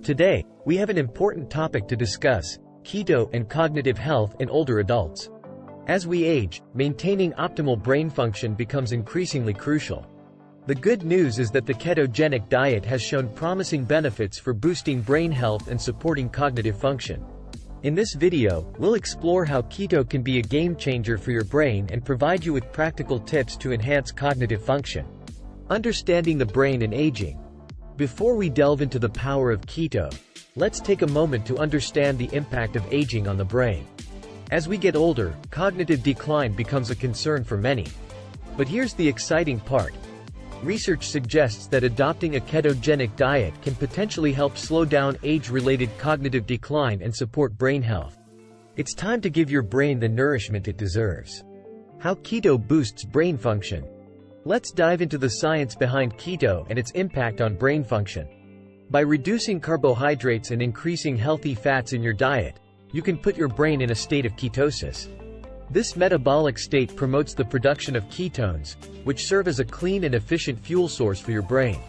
Today, we have an important topic to discuss: keto and cognitive health in older adults. As we age, maintaining optimal brain function becomes increasingly crucial. The good news is that the ketogenic diet has shown promising benefits for boosting brain health and supporting cognitive function. In this video, we'll explore how keto can be a game changer for your brain and provide you with practical tips to enhance cognitive function. Understanding the brain and aging. Before we delve into the power of keto, let's take a moment to understand the impact of aging on the brain. As we get older, cognitive decline becomes a concern for many. But here's the exciting part. Research suggests that adopting a ketogenic diet can potentially help slow down age-related cognitive decline and support brain health. It's time to give your brain the nourishment it deserves. How keto boosts brain function. Let's dive into the science behind keto and its impact on brain function. By reducing carbohydrates and increasing healthy fats in your diet, you can put your brain in a state of ketosis. This metabolic state promotes the production of ketones, which serve as a clean and efficient fuel source for your brain.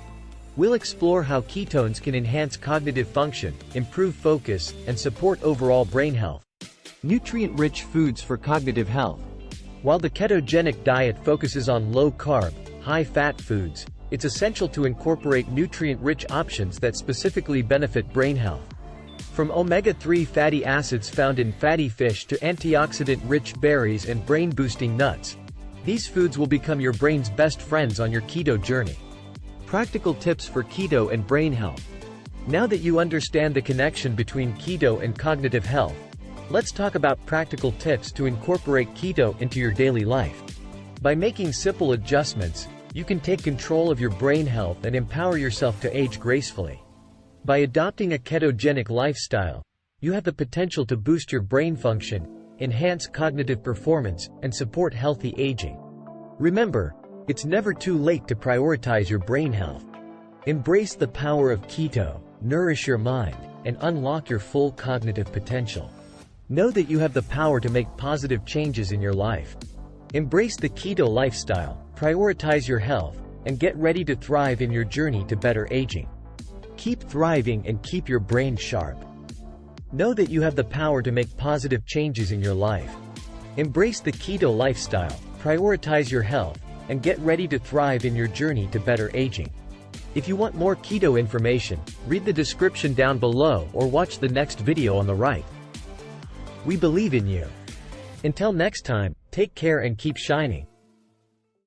We'll explore how ketones can enhance cognitive function, improve focus, and support overall brain health. Nutrient-rich foods for cognitive health. While the ketogenic diet focuses on low-carb, high-fat foods, it's essential to incorporate nutrient-rich options that specifically benefit brain health. From omega-3 fatty acids found in fatty fish to antioxidant-rich berries and brain-boosting nuts, these foods will become your brain's best friends on your keto journey. Practical tips for keto and brain health. Now that you understand the connection between keto and cognitive health, let's talk about practical tips to incorporate keto into your daily life. By making simple adjustments, you can take control of your brain health and empower yourself to age gracefully. By adopting a ketogenic lifestyle, you have the potential to boost your brain function, enhance cognitive performance, and support healthy aging. Remember, it's never too late to prioritize your brain health. Embrace the power of keto, nourish your mind, and unlock your full cognitive potential. Know that you have the power to make positive changes in your life. Embrace the keto lifestyle, prioritize your health, and get ready to thrive in your journey to better aging. Keep thriving and keep your brain sharp. Know that you have the power to make positive changes in your life. Embrace the keto lifestyle, prioritize your health, and get ready to thrive in your journey to better aging. If you want more keto information, read the description down below or watch the next video on the right. We believe in you. Until next time, take care and keep shining.